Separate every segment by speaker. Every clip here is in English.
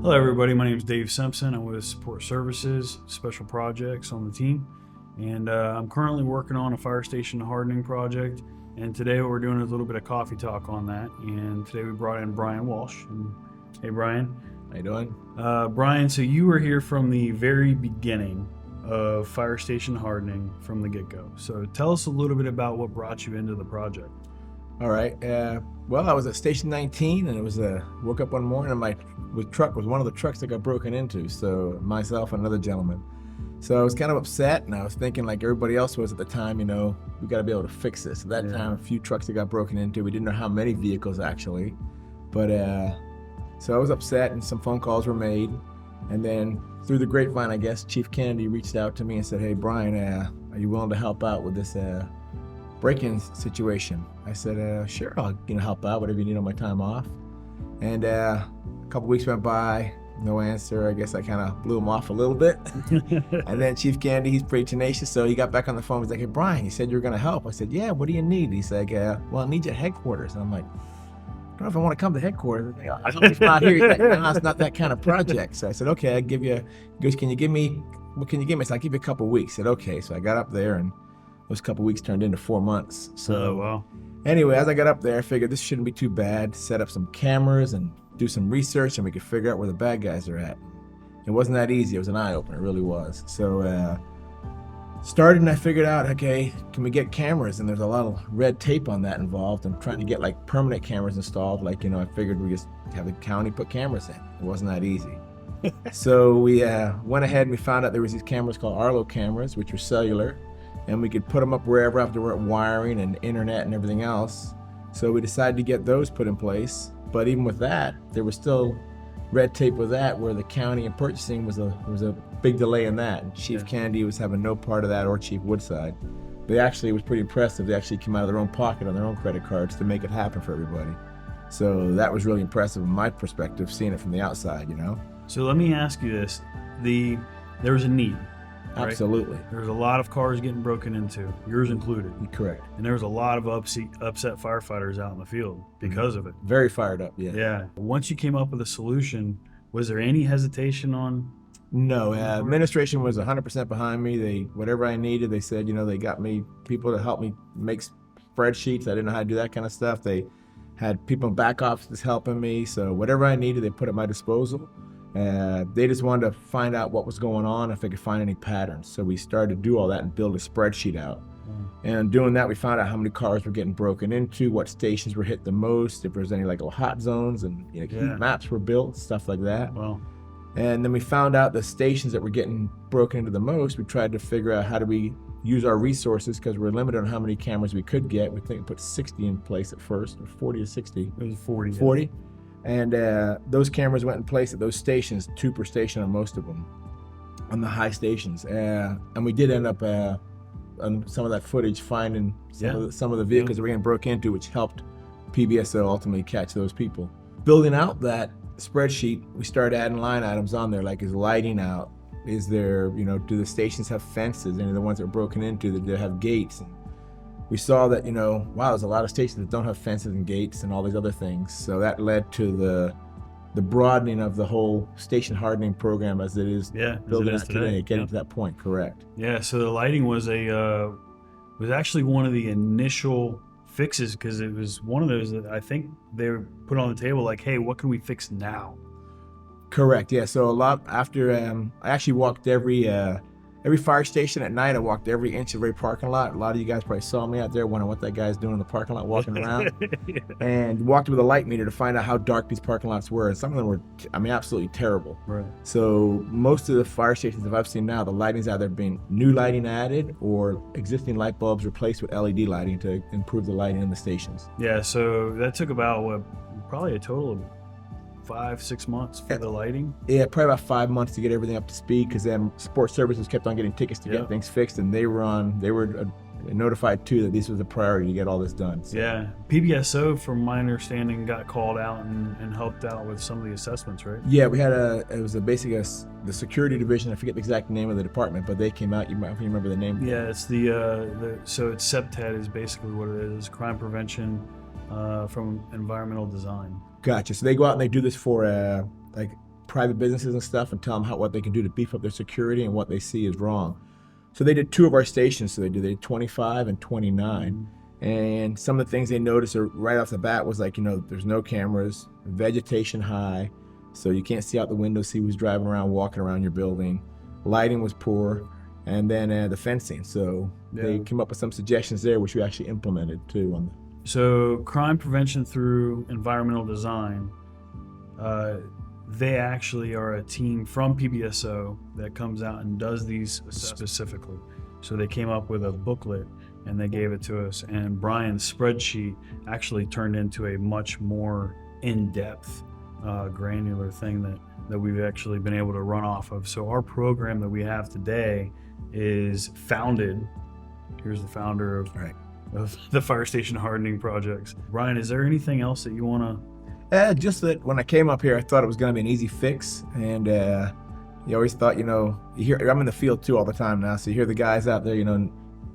Speaker 1: Hello everybody, my name is Dave Simpson. I'm with Support Services, Special Projects on the team. And I'm currently working on a fire station hardening project. And today we're doing a little bit of coffee talk on that. And today we brought in Brian Walsh. And, hey Brian.
Speaker 2: How you doing?
Speaker 1: Brian, so you were here from the very beginning of fire station hardening from the get-go. So tell us a little bit about what brought you into the project.
Speaker 2: All right. Well, I was at Station 19, and it was woke up one morning, and my truck was one of the trucks that got broken into. So myself and another gentleman. So I was kind of upset, and I was thinking, like everybody else was at the time, we got to be able to fix this. At that time, a few trucks that got broken into. We didn't know how many vehicles actually, but so I was upset, and some phone calls were made, and then through the grapevine, I guess Chief Kennedy reached out to me and said, "Hey, Brian, are you willing to help out with this break-in situation?" I said, "Sure, I'll help out, whatever you need on my time off." And a couple weeks went by, no answer. I guess I kind of blew him off a little bit. And then Chief Kennedy, he's pretty tenacious, so he got back on the phone. He's like, "Hey, Brian, you said you were going to help." I said, "Yeah, what do you need?" He's like, "Well, I need you at headquarters." And I'm like, "I don't know if I want to come to headquarters." I don't think out here. He's like, "No, it's not that kind of project." So I said, "Okay, I'll give you." He goes, "Can you give me? What can you give me?" I said, "I'll give you a couple of weeks." I said, "Okay." So I got up there, and those couple of weeks turned into 4 months. So
Speaker 1: wow.
Speaker 2: Anyway, as I got up there, I figured this shouldn't be too bad. Set up some cameras and do some research, and we could figure out where the bad guys are at. It wasn't that easy. It was an eye-opener. It really was. So started, and I figured out, okay, can we get cameras? And there's a lot of red tape on that involved. I'm trying to get like permanent cameras installed. Like, I figured we just have the county put cameras in. It wasn't that easy. So we went ahead and we found out there was these cameras called Arlo cameras, which were cellular, and we could put them up wherever after we're at wiring and internet and everything else. So we decided to get those put in place. But even with that, there was still red tape with that, where the county and purchasing was a big delay in that. And Chief Kennedy was having no part of that, or Chief Woodside. It was pretty impressive. They actually came out of their own pocket on their own credit cards to make it happen for everybody. So that was really impressive from my perspective, seeing it from the outside,
Speaker 1: So let me ask you this. There was a need. Right?
Speaker 2: Absolutely.
Speaker 1: There was a lot of cars getting broken into, yours included.
Speaker 2: Correct.
Speaker 1: And there was a lot of upset firefighters out in the field because of it.
Speaker 2: Very fired up, yeah.
Speaker 1: Yeah. Once you came up with a solution, was there any hesitation on?
Speaker 2: No, administration was 100% behind me. Whatever I needed, they said, they got me people to help me make spreadsheets. I didn't know how to do that kind of stuff. They had people in back offices helping me. So whatever I needed, they put at my disposal. They just wanted to find out what was going on, if they could find any patterns. So we started to do all that and build a spreadsheet out. And doing that, we found out how many cars were getting broken into, what stations were hit the most, if there was any like little hot zones, and heat maps were built, stuff like that.
Speaker 1: Wow.
Speaker 2: And then we found out the stations that were getting broken into the most. We tried to figure out how do we use our resources, because we're limited on how many cameras we could get. We think we put 60 in place at first, or 40 or 60.
Speaker 1: It was 40.
Speaker 2: 40. Yeah. And those cameras went in place at those stations, 2 per station on most of them, on the high stations. And we did end up on some of that footage finding some of the vehicles that were getting broke into, which helped PBSO ultimately catch those people. Building out that spreadsheet, we started adding line items on there, like is lighting out? Is there, do the stations have fences? Any of the ones that are broken into, do they have gates? And we saw that, wow, there's a lot of stations that don't have fences and gates and all these other things. So that led to the broadening of the whole station hardening program as it is building out today, getting to that point, correct.
Speaker 1: Yeah, so the lighting was actually one of the initial fixes, because it was one of those that I think they were put on the table like, hey, what can we fix now?
Speaker 2: Correct, yeah. So a lot after, I actually walked every fire station at night. I walked every inch of every parking lot. A lot of you guys probably saw me out there wondering what that guy's doing in the parking lot, walking around. And walked with a light meter to find out how dark these parking lots were. And some of them were, absolutely terrible.
Speaker 1: Right.
Speaker 2: So most of the fire stations that I've seen now, the lighting's either been new lighting added or existing light bulbs replaced with LED lighting to improve the lighting in the stations.
Speaker 1: Yeah, so that took about, probably a total of 5-6 months for the lighting?
Speaker 2: Yeah, probably about 5 months to get everything up to speed, because then support services kept on getting tickets to get things fixed, and they were notified too that this was a priority to get all this done. So.
Speaker 1: Yeah, PBSO, from my understanding, got called out and helped out with some of the assessments, right?
Speaker 2: Yeah, we had basically the security division. I forget the exact name of the department, but they came out. You might remember the name.
Speaker 1: Yeah, it's so it's CPTED is basically what it is, crime prevention from environmental design.
Speaker 2: Gotcha. So they go out and they do this for private businesses and stuff and tell them what they can do to beef up their security and what they see is wrong. So they did 2 of our stations. So they did 25 and 29. And some of the things they noticed right off the bat was like, there's no cameras, vegetation high, so you can't see out the window, see who's driving around, walking around your building. Lighting was poor, and then the fencing. So they came up with some suggestions there, which we actually implemented too.
Speaker 1: So crime prevention through environmental design, they actually are a team from PBSO that comes out and does these specifically. So they came up with a booklet and they gave it to us, and Brian's spreadsheet actually turned into a much more in-depth, granular thing that we've actually been able to run off of. So our program that we have today is founded, here's the founder of the fire station hardening projects. Brian, is there anything else that you want to?
Speaker 2: Just that when I came up here, I thought it was going to be an easy fix, and you always thought, you hear, I'm in the field too all the time now, so you hear the guys out there,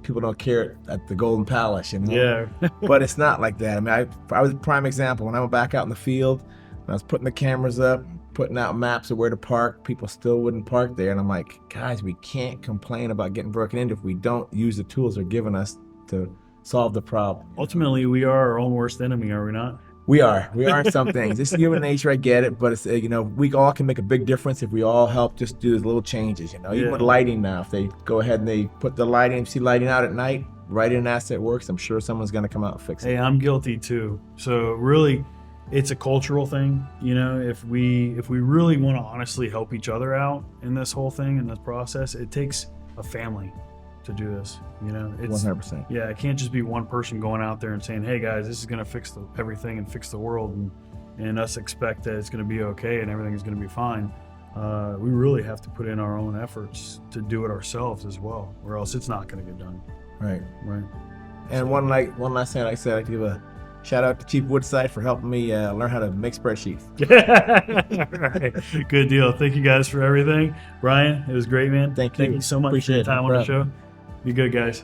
Speaker 2: people don't care at the Golden Palace,
Speaker 1: Yeah.
Speaker 2: But it's not like that. I mean, I was a prime example. When I went back out in the field, and I was putting the cameras up, putting out maps of where to park, people still wouldn't park there, and I'm like, guys, we can't complain about getting broken into if we don't use the tools they're giving us to solve the problem.
Speaker 1: Ultimately, we are our own worst enemy, are we not?
Speaker 2: We are in some things. It's human nature, I get it, but it's we all can make a big difference if we all help just do those little changes. Even with lighting now, if they go ahead and they put the lighting, see lighting out at night, right in asset works, I'm sure someone's going to come out and fix it.
Speaker 1: Hey, I'm guilty too. So really, it's a cultural thing. If we really want to honestly help each other out in this whole thing, in this process, it takes a family to do this. It's
Speaker 2: 100%.
Speaker 1: Yeah, it can't just be one person going out there and saying, hey guys, this is going to fix everything and fix the world, and us expect that it's going to be okay and everything is going to be fine. We really have to put in our own efforts to do it ourselves as well, or else it's not going to get done.
Speaker 2: Right. And
Speaker 1: So,
Speaker 2: one last thing, like I said, I'd give a shout out to Chief Woodside for helping me learn how to make spreadsheets.
Speaker 1: All right. Good deal. Thank you guys for everything. Brian, it was great, man.
Speaker 2: Thank you
Speaker 1: so much for your time on the show. Be good, guys.